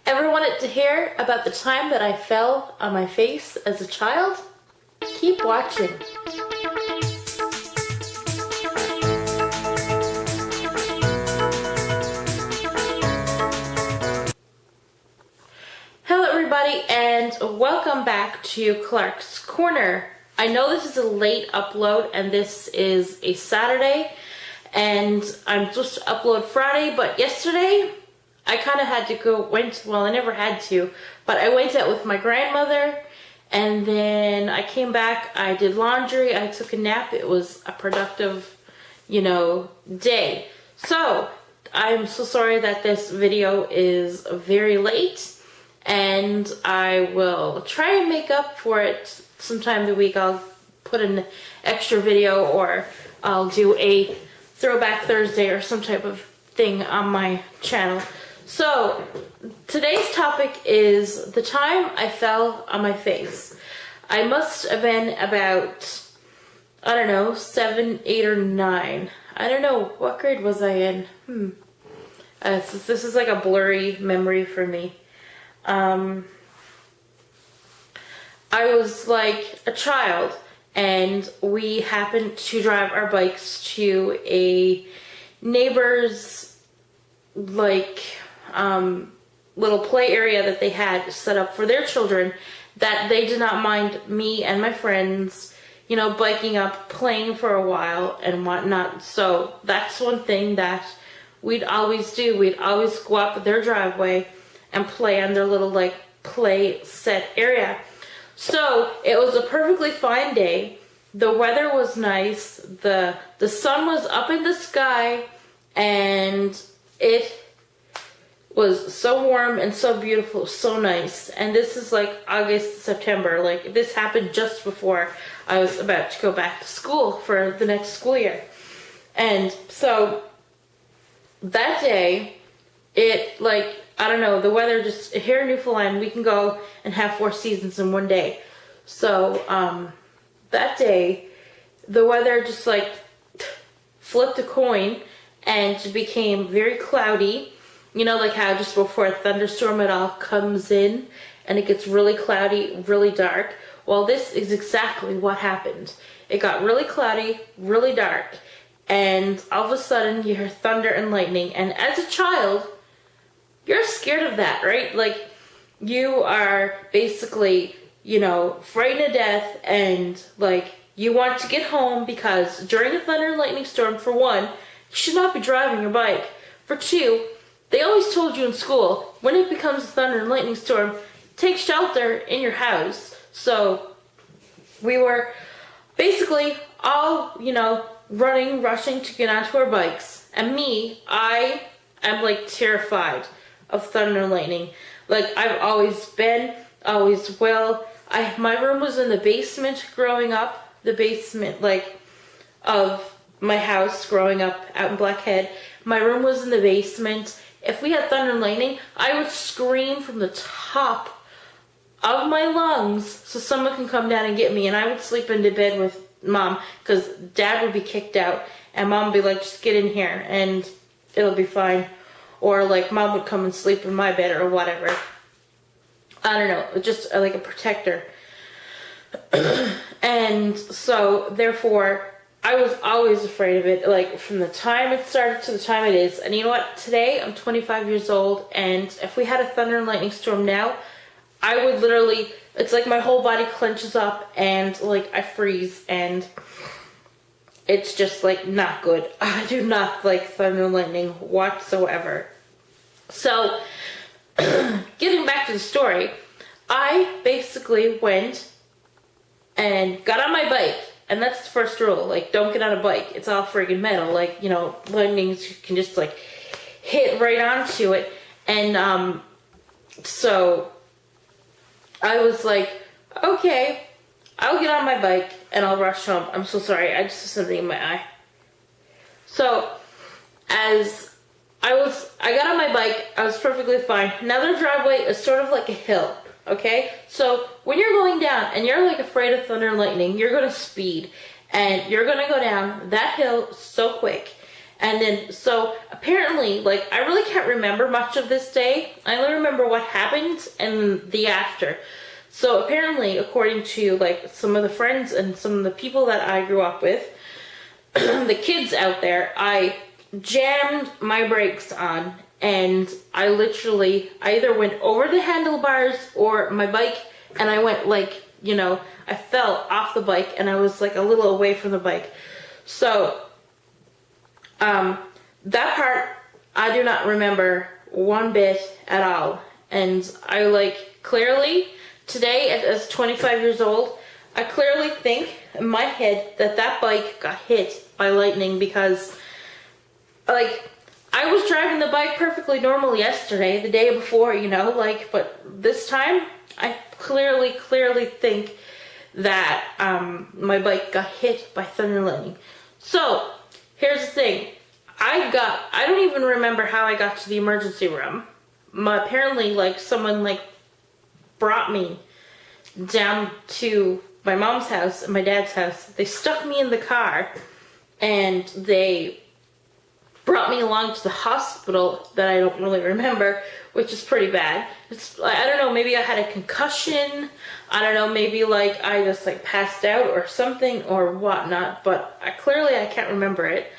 Ever wanted to hear about the time that I fell on my face as a child? Keep watching. Hello everybody and welcome back to Clark's Corner. I know this is a late upload and this is a Saturday and I'm supposed to upload Friday, but yesterday I kind of had to well, I never had to, but I went out with my grandmother and then I came back, I did laundry, I took a nap. It was a productive, day. So I'm so sorry that this video is very late, and I will try and make up for it sometime the week. I'll put an extra video, or I'll do a Throwback Thursday or some type of thing on my channel. So today's topic is the time I fell on my face. I must have been about, I don't know, 7, 8, or 9. I don't know, what grade was I in? This is like a blurry memory for me. I was like a child and we happened to drive our bikes to a neighbor's little play area that they had set up for their children, that they did not mind me and my friends, biking up, playing for a while and whatnot. So that's one thing that we'd always do. We'd always go up their driveway and play on their little play set area. So it was a perfectly fine day. The weather was nice. The sun was up in the sky and it was so warm and so beautiful, so nice. And this is like August, September. This happened just before I was about to go back to school for the next school year. And so that day, I don't know, the weather just, here in Newfoundland, we can go and have 4 seasons in one day. So, that day, the weather just flipped a coin and it became very cloudy. How just before a thunderstorm it all comes in and it gets really cloudy, really dark. Well, this is exactly what happened. It got really cloudy, really dark, and all of a sudden you hear thunder and lightning. And as a child, you're scared of that, right? You are basically, frightened to death, and you want to get home because during a thunder and lightning storm, for one, you should not be driving your bike. For two, they always told you in school, when it becomes a thunder and lightning storm, take shelter in your house. So we were basically all, running, rushing to get onto our bikes. And me, I am terrified of thunder and lightning. I've always been, always will. My room was in the basement growing up. The basement, of my house growing up out in Blackhead. My room was in the basement. If we had thunder and lightning, I would scream from the top of my lungs so someone can come down and get me. And I would sleep into bed with Mom because Dad would be kicked out. And Mom would be like, just get in here and it'll be fine. Or Mom would come and sleep in my bed or whatever. I don't know, just like a protector. And so, therefore, I was always afraid of it, from the time it started to the time it is. And you know what? Today, I'm 25 years old, and if we had a thunder and lightning storm now, I would literally, it's like my whole body clenches up, and, I freeze, and it's just, not good. I do not like thunder and lightning whatsoever. So, getting back to the story, I basically went and got on my bike. And that's the first rule. Don't get on a bike. It's all friggin' metal. Lightnings, you can just, hit right onto it. And, so, I was like, okay, I'll get on my bike and I'll rush home. I'm so sorry. I just have something in my eye. So, as I got on my bike, I was perfectly fine. Now their driveway is sort of like a hill. Okay, so when you're going down and you're afraid of thunder and lightning, you're going to speed and you're going to go down that hill so quick. And then, so apparently, like, I really can't remember much of this day. I only remember what happened and the after. So apparently, according to, like, some of the friends and some of the people that I grew up with, the kids out there, I jammed my brakes on, and I either went over the handlebars or my bike, and I went, like, you know, I fell off the bike, and I was, like, a little away from the bike. So, that part, I do not remember one bit at all. And I, like, clearly, today, as 25 years old, I clearly think in my head that that bike got hit by lightning, because, like, I was driving the bike perfectly normal yesterday, the day before, you know, like, but this time, I clearly think that, my bike got hit by thunder and lightning. So, here's the thing. I don't even remember how I got to the emergency room. Apparently, like, someone, like, brought me down to my mom's house and my dad's house. They stuck me in the car, and they brought me along to the hospital that I don't really remember, which is pretty bad. I don't know, maybe I had a concussion. I don't know, maybe, like, I just, like, passed out or something or whatnot, but I can't remember it.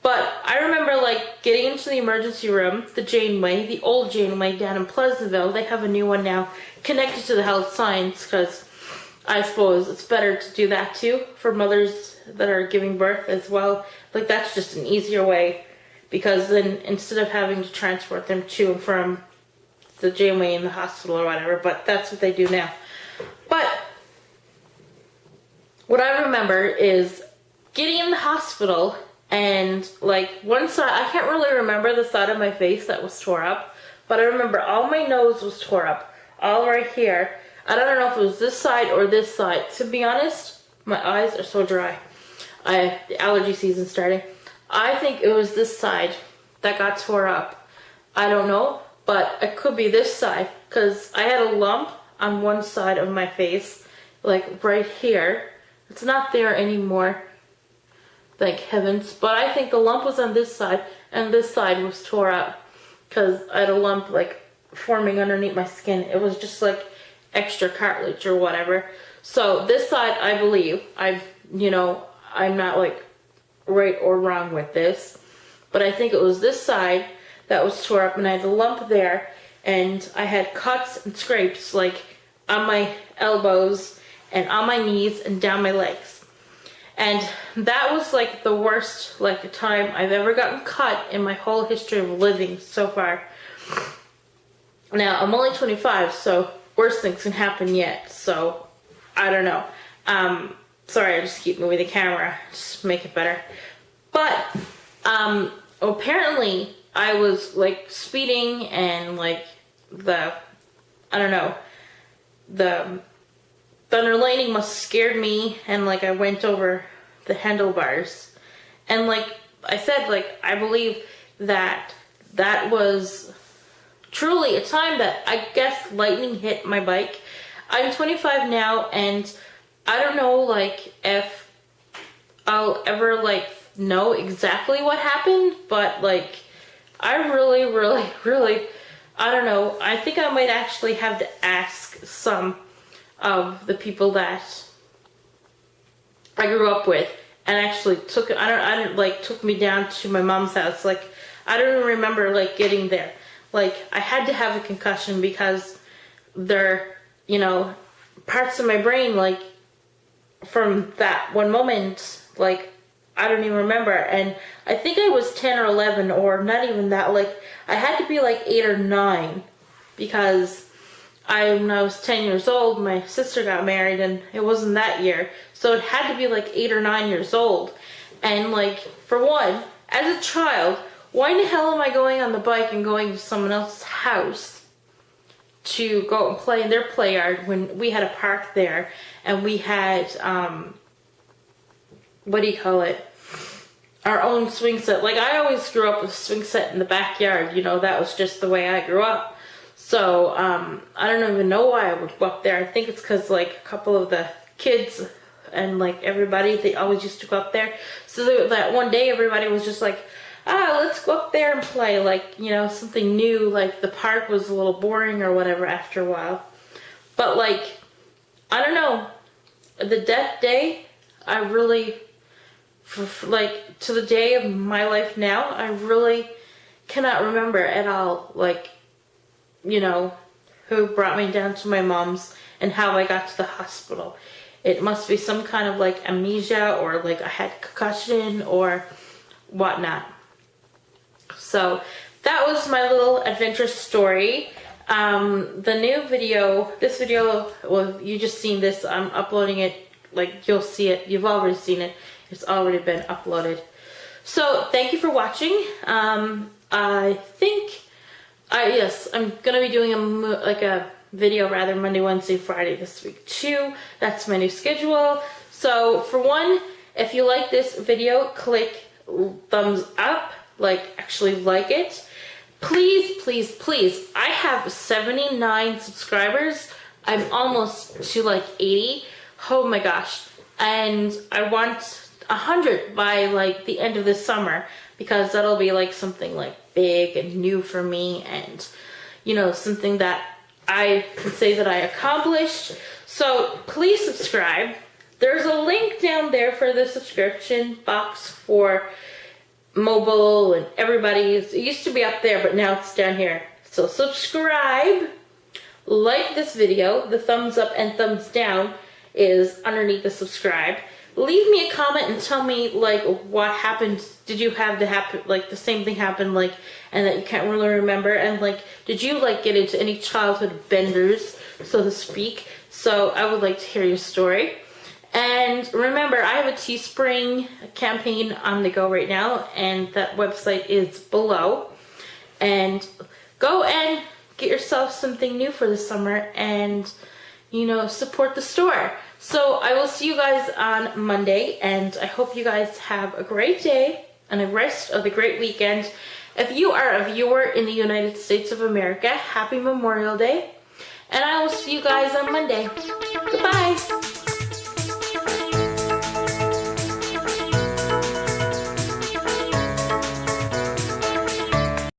But I remember, like, getting into the emergency room, the Janeway, the old Janeway down in Pleasantville. They have a new one now connected to the health science, because I suppose it's better to do that too for mothers that are giving birth as well. Like, that's just an easier way, because then instead of having to transport them to and from the Janeway in the hospital or whatever, but that's what they do now. But what I remember is getting in the hospital, and, like, one side, I can't really remember the side of my face that was tore up, but I remember all my nose was tore up, all right here. I don't know if it was this side or this side. To be honest, my eyes are so dry. The allergy season's starting. I think it was this side that got tore up. I don't know, but it could be this side, because I had a lump on one side of my face, like right here. It's not there anymore, thank heavens. But I think the lump was on this side, and this side was tore up, because I had a lump, like, forming underneath my skin. It was just, like, extra cartilage or whatever. So this side, I believe, I'm not, like, right or wrong with this, but I think it was this side that was tore up, and I had the lump there, and I had cuts and scrapes, like, on my elbows and on my knees and down my legs. And that was, like, the worst, like, time I've ever gotten cut in my whole history of living so far. Now, I'm only 25, so worse things can happen yet, so I don't know. Sorry, I just keep moving the camera, just make it better. But, apparently, I was, like, speeding, and, like, the thunder lightning must have scared me, and, like, I went over the handlebars. And, like I said, like, I believe that was truly a time that I guess lightning hit my bike. I'm 25 now, and I don't know, like, if I'll ever, like, know exactly what happened, but, like, I really, I don't know. I think I might actually have to ask some of the people that I grew up with, and actually took me down to my mom's house. Like, I don't even remember, like, getting there. Like, I had to have a concussion, because there, you know, parts of my brain, like, from that one moment, like, I don't even remember. And I think I was 10 or 11, or not even that. Like, I had to be, like, 8 or 9, because when I was 10 years old, my sister got married, and it wasn't that year. So it had to be, like, 8 or 9 years old. And, like, for one, as a child, why in the hell am I going on the bike and going to someone else's house to go and play in their play yard when we had a park there, and we had, our own swing set. Like, I always grew up with a swing set in the backyard, you know, that was just the way I grew up. So, I don't even know why I would go up there. I think it's because, like, a couple of the kids and, like, everybody, they always used to go up there. So that one day, everybody was just like, let's go up there and play, like, you know, something new, like the park was a little boring or whatever after a while. But like, I don't know, the death day, I really, like, to the day of my life now, I really cannot remember at all, like, you know, who brought me down to my mom's and how I got to the hospital. It must be some kind of like amnesia, or like I had concussion or whatnot. So that was my little adventure story. The new video, this video, well, you just seen this, I'm uploading it, like you'll see it, you've already seen it, it's already been uploaded. So thank you for watching. I think, yes, I'm gonna be doing a video rather Monday, Wednesday, Friday this week too. That's my new schedule. So for one, if you like this video, click thumbs up, like actually like it. Please, please, please, I have 79 subscribers. I'm almost to like 80. Oh my gosh. And I want 100 by like the end of this summer, because that'll be like something like big and new for me, and you know, something that I can say that I accomplished. So please subscribe. There's a link down there for the subscription box for mobile and everybody. It used to be up there, but now it's down here. So subscribe, like this video. The thumbs up and thumbs down is underneath the subscribe. Leave me a comment and tell me like what happened. Did you have the same thing happen, like, and that you can't really remember? And like, did you like get into any childhood benders, so to speak? So I would like to hear your story. And remember, I have a Teespring campaign on the go right now, and that website is below. And go and get yourself something new for the summer, and you know, support the store. So I will see you guys on Monday, and I hope you guys have a great day and a rest of the great weekend. If you are a viewer in the United States of America, happy Memorial Day, and I will see you guys on Monday. Goodbye.